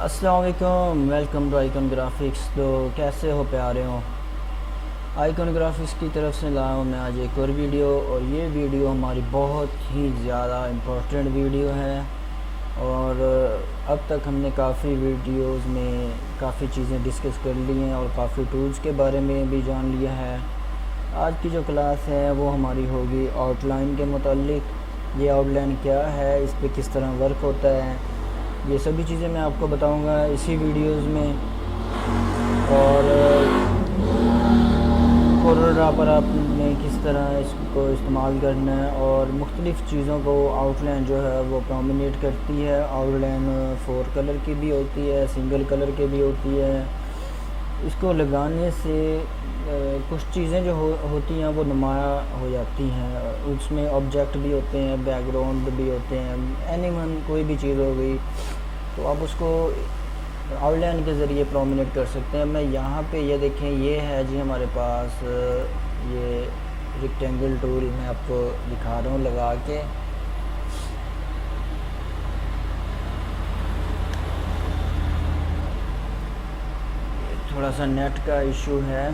अस्सलाम वालेकुम, welcome to icon graphics. तो कैसे हो प्यारे हो? आइकन ग्राफिक्स की तरफ से लाया हूँ मैं आज एक और वीडियो, और ये वीडियो हमारी बहुत ही ज़्यादा इम्पोर्टेंट वीडियो है। और अब तक हमने काफ़ी वीडियोस में काफ़ी चीज़ें डिस्कस कर ली हैं और काफ़ी टूल्स के बारे में भी जान लिया है। आज की जो क्लास है वो हमारी होगी आउटलाइन के मुतालिक। ये आउटलाइन क्या है, इस पर किस तरह वर्क होता है, ये सभी चीज़ें मैं आपको बताऊंगा इसी वीडियोस में। और कोरोना पर आपने किस तरह इसको इस्तेमाल करना है, और मुख्तलिफ़ चीज़ों को आउटलाइन जो है वो प्रोमिनेट करती है। आउटलाइन 4 कलर की भी होती है, सिंगल कलर की भी होती है। इसको लगाने से कुछ चीज़ें जो होती हैं वो नुमाया हो जाती हैं। उसमें ऑब्जेक्ट भी होते हैं, बैकग्राउंड भी होते हैं, एनिमल कोई भी चीज़ हो गई तो आप उसको आउटलाइन के ज़रिए प्रोमिनेट कर सकते हैं। मैं यहाँ पे ये देखें, ये है जी हमारे पास ये रेक्टेंगल टूल मैं आपको दिखा रहा हूँ लगा के। थोड़ा सा नेट का इशू है।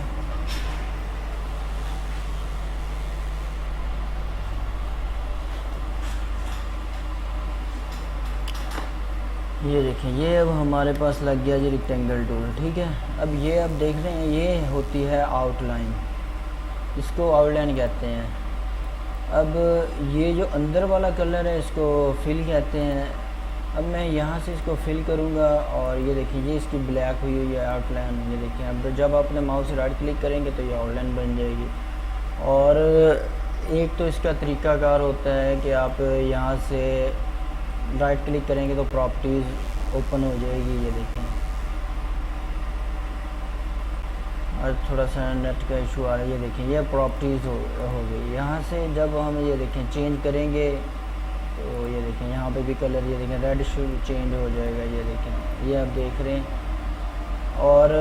ये देखें, ये अब हमारे पास लग गया जी रेक्टेंगल टूल। ठीक है, अब ये आप देख रहे हैं ये होती है आउटलाइन, इसको आउटलाइन कहते हैं। अब ये जो अंदर वाला कलर है इसको फिल कहते हैं। अब मैं यहाँ से इसको फिल करूँगा और ये देखिए ये इसकी ब्लैक हुई हुई है आउटलाइन। ये देखिए, अब जब आप अपने माउस से राइट क्लिक करेंगे तो ये आउटलाइन बन जाएगी। और एक तो इसका तरीक़ाकार होता है कि आप यहाँ से राइट क्लिक करेंगे तो प्रॉपर्टीज़ ओपन हो जाएगी। ये देखें, और थोड़ा सा नेट का इशू आ रहा है। ये देखें, ये प्रॉपर्टीज़ हो गई। यहाँ से जब हम ये देखें चेंज करेंगे तो ये देखें यहाँ पे भी कलर, ये देखें रेड चेंज हो जाएगा। ये देखें, ये आप देख रहे हैं। और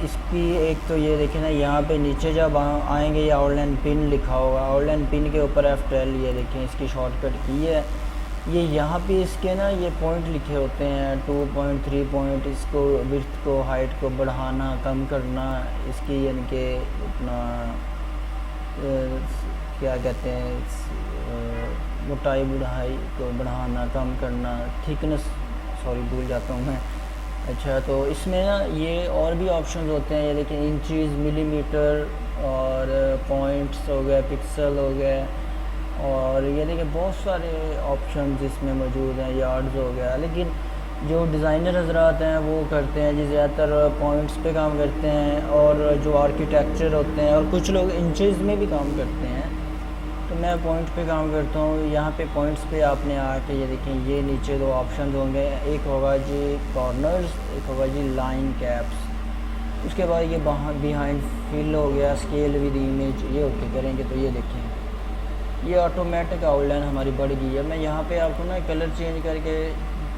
इसकी एक तो ये देखें ना, यहाँ पे नीचे जब आएंगे ये आउटलाइन पिन लिखा होगा, आउटलाइन पिन के ऊपर F12। ये देखें इसकी शॉर्टकट की है। ये यहाँ पे इसके ना ये पॉइंट लिखे होते हैं, 2 पॉइंट 3 पॉइंट। इसको विड्थ को हाइट को बढ़ाना कम करना, इसकी यानी कि अपना क्या कहते हैं, मोटाई बढ़ाई को बढ़ाना कम करना, थिकनेस, सॉरी भूल जाता हूँ मैं। अच्छा, तो इसमें ना ये और भी ऑप्शंस होते हैं। ये देखिए इंचज़, मिलीमीटर और पॉइंट्स हो गए, पिक्सल हो गए, और ये देखिए बहुत सारे ऑप्शंस इसमें मौजूद हैं, यार्ड्स हो गया। लेकिन जो डिज़ाइनर हजरात हैं वो करते हैं जी ज़्यादातर पॉइंट्स पे काम करते हैं, और जो आर्किटेक्चर होते हैं, और कुछ लोग इंचेस में भी काम करते हैं। तो मैं पॉइंट पे काम करता हूँ। यहाँ पे पॉइंट्स पे आपने आके ये देखें, ये नीचे 2 ऑप्शन होंगे, एक होगा जी कॉर्नर्स, एक होगा जी लाइन कैप्स। उसके बाद ये बिहाइंड फिल हो गया, स्केल विद इमेज, ये ओके करेंगे तो ये देखें ये ऑटोमेटिक आउटलाइन हमारी बढ़ गई है। मैं यहाँ पे आपको ना कलर चेंज करके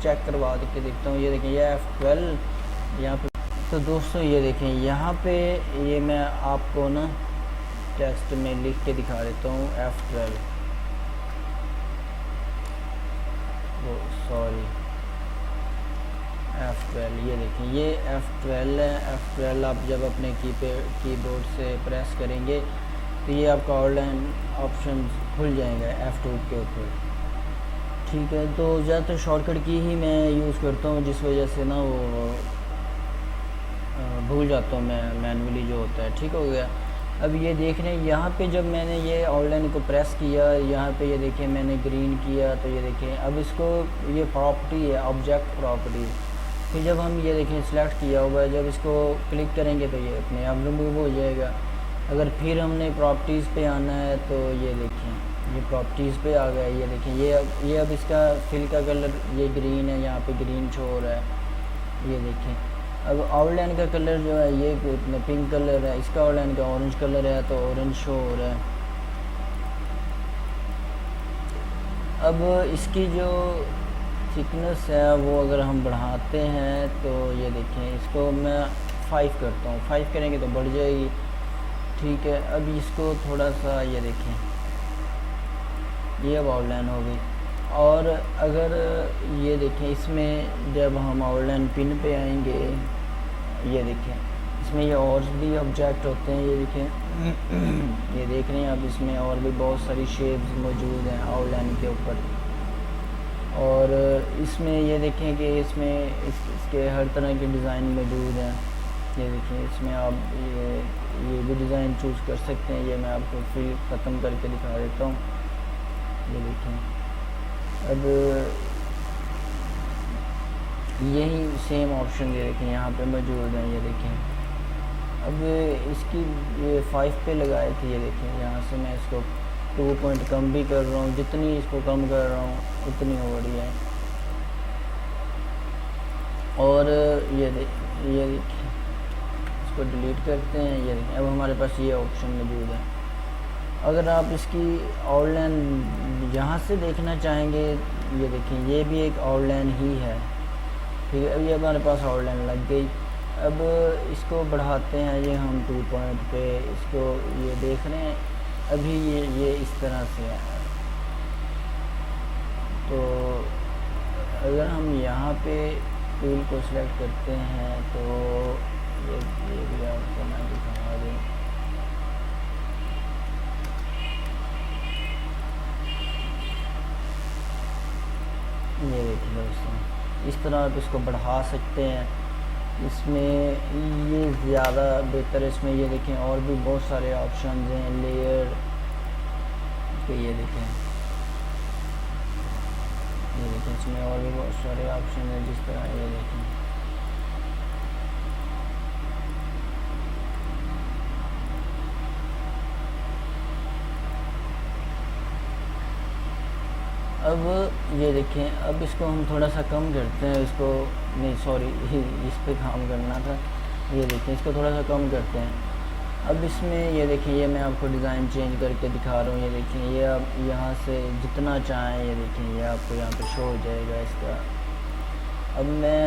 चेक करवा के देखता हूँ। ये देखें ये F12 यहाँ पे। तो दोस्तों ये देखें यहाँ पे, ये मैं आपको ना टेक्स्ट में लिख के दिखा देता हूँ F12, वो सॉरी F12। ये देखें ये F12 है। F12 आप जब अपने कीबोर्ड से प्रेस करेंगे तो ये आपका आउटलाइन ऑप्शन खुल जाएगा F2 के ऊपर। ठीक है, तो ज़्यादातर शॉर्टकट की ही मैं यूज़ करता हूँ, जिस वजह से ना वो भूल जाता हूँ मैं मैनुअली जो होता है। ठीक हो गया। अब ये देख रहे हैं यहाँ पे जब मैंने ये आउटलाइन को प्रेस किया, यहाँ पे ये देखें मैंने ग्रीन किया, तो ये देखें अब इसको ये प्रॉपर्टी है ऑब्जेक्ट प्रॉपर्टी। फिर जब हम ये देखें सिलेक्ट किया होगा, जब इसको क्लिक करेंगे तो ये अपने आप रिमूव हो जाएगा। अगर फिर हमने प्रॉपर्टीज़ पे आना है तो ये देखें ये प्रॉपर्टीज़ पे आ गया। ये देखें ये अब इसका फिल का कलर ये ग्रीन है, यहाँ पे ग्रीन शो हो रहा है। ये देखें अब आउटलाइन का कलर जो है ये पिंक कलर है, इसका आउटलाइन का ऑरेंज कलर है तो ऑरेंज शो हो रहा है। अब इसकी जो थिकनेस है वो अगर हम बढ़ाते हैं तो ये देखें इसको मैं 5 करता हूँ, 5 करेंगे तो बढ़ जाएगी। ठीक है, अब इसको थोड़ा सा ये देखें ये अब आउटलाइन हो गई। और अगर ये देखें इसमें जब हम आउटलाइन पिन पे आएंगे, ये देखें इसमें ये और भी ऑब्जेक्ट होते हैं, ये देखें ये देख रहे हैं आप, इसमें और भी बहुत सारी शेप्स मौजूद हैं आउटलाइन के ऊपर। और इसमें ये देखें कि इसमें इसके हर तरह के डिज़ाइन मौजूद हैं। ये देखें इसमें आप ये भी डिज़ाइन चूज़ कर सकते हैं। ये मैं आपको फिर ख़त्म करके दिखा देता हूँ। ये देखें अब यही सेम ऑप्शन ये देखें यहाँ पे मौजूद हैं। ये देखें अब इसकी ये 5 पे लगाए थे, ये देखें यहाँ से मैं इसको 2 पॉइंट कम भी कर रहा हूँ, जितनी इसको कम कर रहा हूँ उतनी हो रही है। और ये देखिए इसको डिलीट करते हैं। ये देखें अब हमारे पास ये ऑप्शन मौजूद है। अगर आप इसकी आउटलाइन यहाँ से देखना चाहेंगे, ये देखें ये भी एक आउटलाइन ही है, ठीक है। अब ये हमारे पास आउटलाइन लग गई। अब इसको बढ़ाते हैं ये हम 2 पॉइंट पे, इसको ये देख रहे हैं अभी ये इस तरह से है। तो अगर हम यहाँ पे टूल को सिलेक्ट करते हैं तो ये भी आपको मैं दिखा दूँ। ये देखिए दोस्तों, इस तरह आप इसको बढ़ा सकते हैं। इसमें ये ज़्यादा बेहतर है। इसमें ये देखें और भी बहुत सारे ऑप्शन हैं लेयर के। ये देखें इसमें और भी बहुत सारे ऑप्शन हैं, जिस तरह ये देखें अब ये देखें अब इसको हम थोड़ा सा कम करते हैं। इसको नहीं सॉरी इस पे काम करना था। ये देखें इसको थोड़ा सा कम करते हैं। अब इसमें ये देखें ये मैं आपको डिज़ाइन चेंज करके दिखा रहा हूँ। ये देखें ये आप यहाँ से जितना चाहें, ये देखें ये आपको यहाँ पे शो हो जाएगा इसका। अब मैं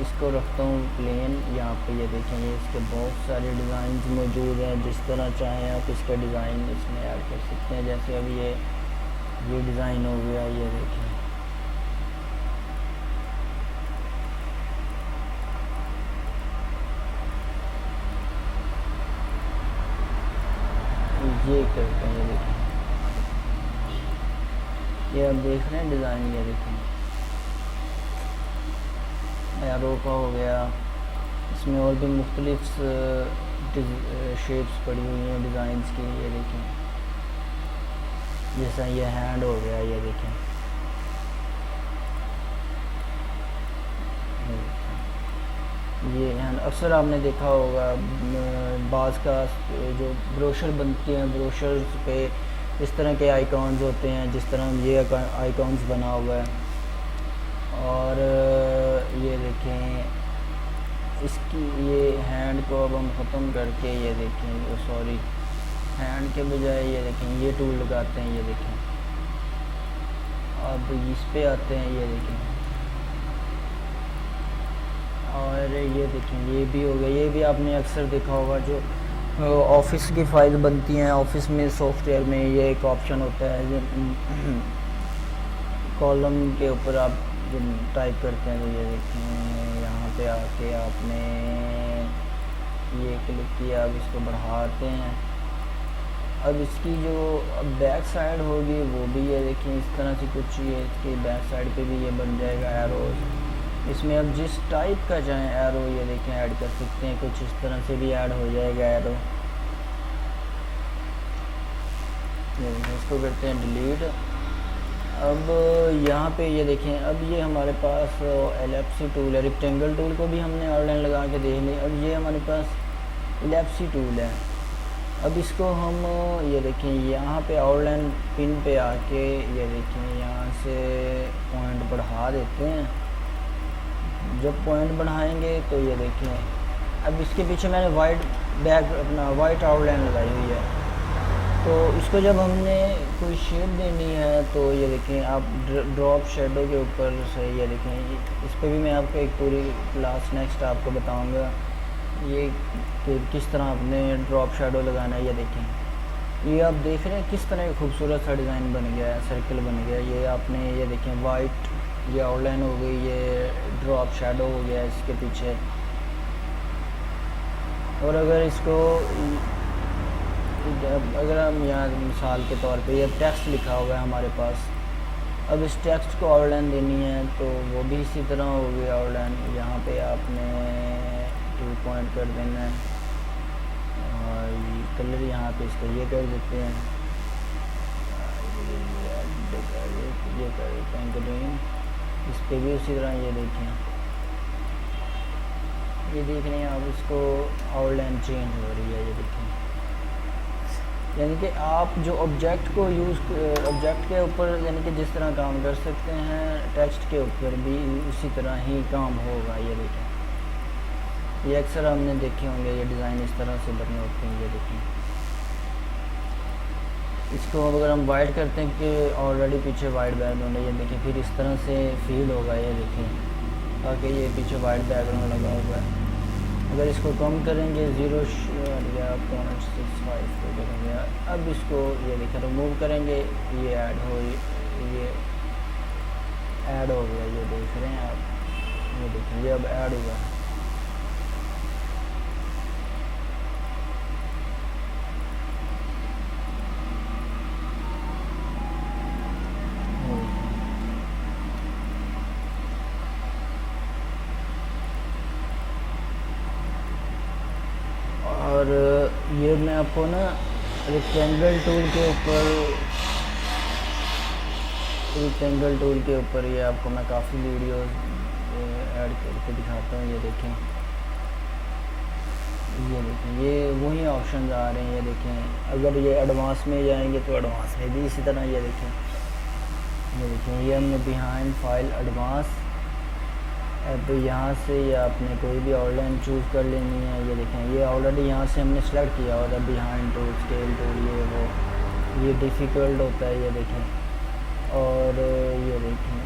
इसको रखता हूँ प्लेन यहाँ पे। ये देखें ये इसके बहुत सारे डिज़ाइन मौजूद हैं, जिस तरह चाहें आप इसका डिज़ाइन इसमें ऐड कर सकते हैं। जैसे अब ये डिज़ाइन हो गया, ये देखें ये करते हैं। ये देखें ये आप देख रहे हैं डिज़ाइन। ये देखें एरो का हो गया, इसमें और भी मुख्तलिफ शेप्स पड़ी हुई हैं डिज़ाइंस की। ये देखें जैसा ये हैंड हो गया। ये देखें ये हैंड अक्सर आपने देखा होगा बाज़ का जो ब्रोशर बनती हैं, ब्रोशर्स पे इस तरह के आइकॉन्स होते हैं, जिस तरह ये आइकॉन्स बना हुआ है। और ये देखें इसकी ये हैंड को अब हम ख़त्म करके ये देखें सॉरी हैंड के बजाय ये देखें ये टूल लगाते हैं। ये देखें अब इस पे आते हैं। ये देखें और ये देखें ये भी हो गया। ये भी आपने अक्सर देखा होगा जो ऑफिस की फ़ाइल बनती हैं, ऑफिस में सॉफ्टवेयर में ये एक ऑप्शन होता है कॉलम के ऊपर आप जब टाइप करते हैं तो ये देखें यहाँ पे आके आपने ये क्लिक किया। अब इसको बढ़ाते हैं। अब इसकी जो बैक साइड होगी वो भी ये देखें इस तरह से कुछ ये इसकी बैक साइड पे भी ये बन जाएगा एरोज़। इसमें अब जिस टाइप का चाहें एरो ये देखें ऐड कर सकते हैं। कुछ इस तरह से भी ऐड हो जाएगा एरो। ये देखें इसको करते हैं डिलीट। अब यहाँ पे ये देखें अब ये हमारे पास एलिप्सी टूल है। रेक्टेंगल टूल को भी हमने आउटलाइन लगा के देख ली। अब ये हमारे पास एलिप्सी टूल है। अब इसको हम ये देखें यहाँ पे आउटलाइन पिन पे आके ये देखें यहाँ से पॉइंट बढ़ा देते हैं। जब पॉइंट बढ़ाएंगे तो ये देखें अब इसके पीछे मैंने वाइट आउटलाइन लगाई हुई है। तो इसको जब हमने कोई शेप देनी है तो ये देखें आप ड्रॉप शेडो के ऊपर से ये देखें इस पर भी मैं आपको एक पूरी क्लास नेक्स्ट आपको बताऊंगा ये कि किस तरह आपने ड्रॉप शेडो लगाना है। ये देखें ये आप देख रहे हैं किस तरह का खूबसूरत सा डिज़ाइन बन गया है, सर्कल बन गया। ये आपने ये देखें वाइट, ये आउटलाइन हो गई, ये ड्रॉप शेडो हो गया इसके पीछे। और अगर इसको अगर हम यहाँ मिसाल के तौर पे ये टेक्स्ट लिखा हुआ है हमारे पास, अब इस टेक्स्ट को आउटलाइन देनी है तो वो भी इसी तरह होगी आउटलाइन। यहाँ पे आपने 2 पॉइंट कर देना है और कलर यहाँ पे इसका ये कर देते हैं, ये कर देते हैं ग्रीन। इस पर भी उसी तरह ये देखें, ये देख रहे हैं आप, इसको आउटलाइन चेंज हो रही है, ये देखें। यानी कि आप जो ऑब्जेक्ट को ऑब्जेक्ट के ऊपर यानी कि जिस तरह काम कर सकते हैं, टेक्स्ट के ऊपर भी उसी तरह ही काम होगा। ये देखें, ये अक्सर हमने देखे होंगे, ये डिज़ाइन इस तरह से बने होते हैं। ये देखें, इसको अगर हम वाइट करते हैं कि ऑलरेडी पीछे वाइट बैकग्राउंड है, ये देखें, फिर इस तरह से फील होगा। ये देखें, ताकि ये पीछे वाइट बैकग्राउंड लगा हुआ है। अगर इसको कम करेंगे 0.65 पे करेंगे, अब इसको ये देखें रिमूव करेंगे, ये ऐड हो गया। ये देख रहे हैं आप, ये देखें, ये अब ऐड हुआ है। और ये मैं आपको ना रेक्टेंगल टूल के ऊपर ये आपको मैं काफ़ी वीडियोस ऐड करके दिखाता हूँ। ये देखें, ये वही ऑप्शन आ रहे हैं। ये देखें, अगर ये एडवांस में जाएंगे तो एडवांस में भी इसी तरह ये देखें, ये हमने बिहाइंड फाइल एडवांस। अब यहाँ से ये आपने कोई भी आउटलाइन चूज़ कर लेनी है। ये देखें, ये ऑलरेडी यहाँ से हमने सेलेक्ट किया और अब बिहाइंड टूल, स्केल टूल, ये डिफ़िकल्ट होता है। ये देखें, और ये देखें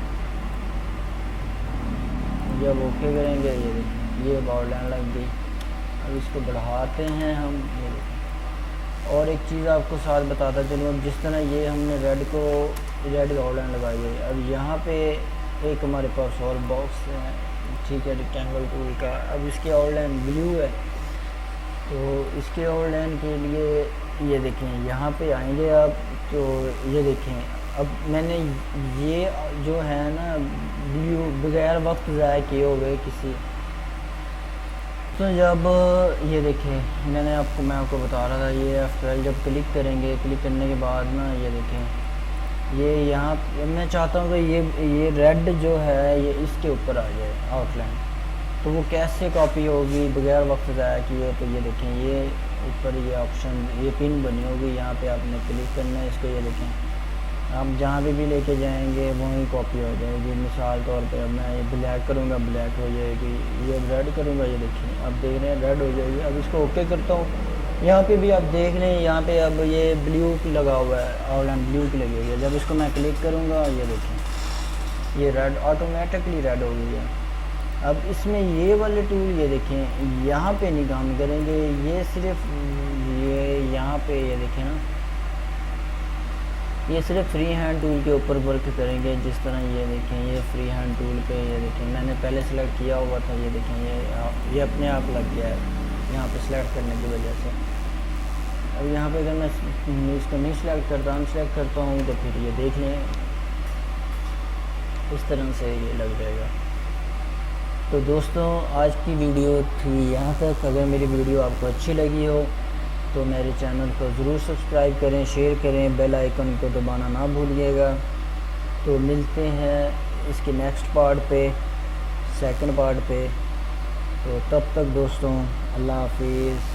जब ओके करेंगे, ये देखें, ये आउटलाइन लग गई। अब इसको बढ़ाते हैं हम। ये देखें, और एक चीज़ आपको साथ बताता चलूँ, अब जिस तरह ये हमने रेड आउटलाइन लगाई है, अब यहाँ पे एक हमारे पास और बॉक्स है, ठीक है, रेक्टेंगल टूल का। अब इसकी आउटलाइन ब्लू है, तो इसके आउटलाइन के लिए ये देखें, यहाँ पे आएंगे आप, तो ये देखें, अब मैंने ये जो है ना ब्लू बगैर वक्त ज़ाया किए हो गए किसी, तो जब ये देखें मैं आपको बता रहा था, ये F12 जब क्लिक करेंगे, क्लिक करने के बाद ना ये देखें, ये यहाँ मैं चाहता हूँ कि ये रेड जो है ये इसके ऊपर आ जाए आउटलाइन, तो वो कैसे कॉपी होगी बगैर वक्त ज़ाया किए। तो ये देखें, ये ऊपर ये ऑप्शन, ये पिन बनी होगी, यहाँ पे आपने क्लिक करना है इसको। ये देखें, आप जहाँ भी लेके जाएंगे वहीं कॉपी हो जाएगी। मिसाल तौर पे अब मैं ये ब्लैक करूँगा, ब्लैक हो जाएगी। ये रेड करूँगा, ये देखिए, अब देख रहे हैं रेड हो जाएगी। अब इसको ओके करता हूँ, यहाँ पे भी आप देख रहे हैं, यहाँ पे अब ये ब्लू लगा हुआ है, आउटलाइन ब्लू की लगी हुई है। जब इसको मैं क्लिक करूँगा, ये देखें, ये रेड ऑटोमेटिकली रेड हो गई है। अब इसमें ये वाले टूल, ये देखें, यहाँ पे नहीं काम करेंगे, ये सिर्फ ये यहाँ पे ये देखें ना, ये सिर्फ फ्री हैंड टूल के ऊपर वर्क करेंगे। जिस तरह ये देखें, ये फ्री हैंड टूल पे ये देखें, मैंने पहले सेलेक्ट किया हुआ था। ये देखें, ये अपने आप लग गया है यहाँ पे सेलेक्ट करने की वजह से। अब यहाँ पे अगर मैं इसको नहीं सेलेक्ट करता, अनसेलेक्ट करता हूँ, तो फिर ये देख लें इस तरह से ये लग जाएगा। तो दोस्तों, आज की वीडियो थी यहाँ तक। अगर मेरी वीडियो आपको अच्छी लगी हो तो मेरे चैनल को ज़रूर सब्सक्राइब करें, शेयर करें, बेल आइकन को दबाना ना भूलिएगा। तो मिलते हैं इसके नेक्स्ट पार्ट पे, सेकंड पार्ट पे। तो तब तक दोस्तों, अल्लाह हाफिज़।